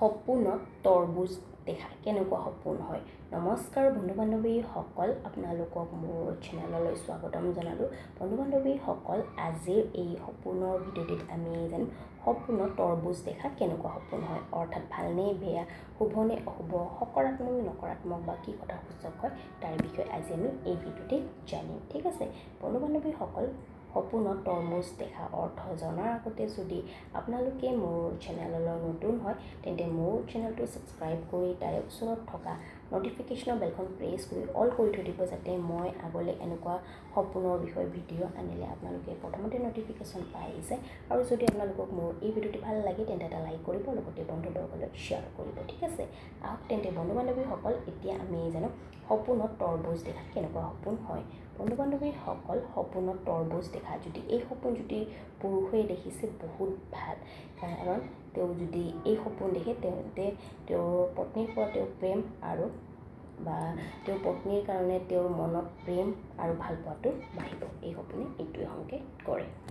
সপোনত তৰমুজ দেখা কেনেকুৱা সপোন হয়। নমস্কাৰ বন্ধু বান্ধৱীসকল, আপোনালোকক মোৰ চেনেললৈ স্বাগতম জনালোঁ। বন্ধু বান্ধৱীসকল, আজিৰ এই সপোনৰ ভিডিঅ'টিত আমি যেন সপোনত তৰমুজ দেখা কেনেকুৱা সপোন হয়, অৰ্থাৎ ভালনে বেয়া, শুভনে অশুভ, সকাৰাত্মক নকাৰাত্মক বা কি কথা সূচক হয় তাৰ বিষয়ে আজি আমি এই ভিডিঅ'টিত জানিম। ঠিক আছে বন্ধু বান্ধৱীসকল, সপোনত তৰমুজ দেখা অৰ্থ জনাৰ আগতে যদি আপোনালোকে মোৰ চেনেললৈ নতুন হয় তেন্তে মোৰ চেনেলটো ছাবস্ক্ৰাইব কৰি তাৰে ওচৰত থকা নটিফিকেশ্যনৰ বেলখন প্ৰেছ কৰি অল কৰি থৈ দিব, যাতে মই আগলৈ এনেকুৱা সপোনৰ বিষয়ে ভিডিঅ' আনিলে আপোনালোকে প্ৰথমতে নটিফিকেশ্যন পাই যায়। আৰু যদি আপোনালোকক মোৰ এই ভিডিঅ'টি ভাল লাগে তেন্তে এটা লাইক কৰিব, লগতে বন্ধুবৰ্গলৈ শ্বেয়াৰ কৰিব। ঠিক আছে, আহক তেন্তে বন্ধু বান্ধৱীসকল, এতিয়া আমি জানো সপোনত তৰমুজ দেখা কেনেকুৱা সপোন হয়। বন্ধু বান্ধৱীসকল, সপোনত তৰমুজ দেখা যদি এই সপোন যদি পুৰুষে দেখিছে বহুত ভাল, কাৰণ তেওঁ যদি এই সপোন দেখে তেন্তে তেওঁৰ পত্নীৰ পৰা তেওঁ প্ৰেম আৰু বা তেওঁৰ পত্নীৰ কাৰণে তেওঁৰ মনত প্ৰেম আৰু ভাল পোৱাটো বাঢ়িব। এই সপোনে এইটোৱে সংকেত কৰে।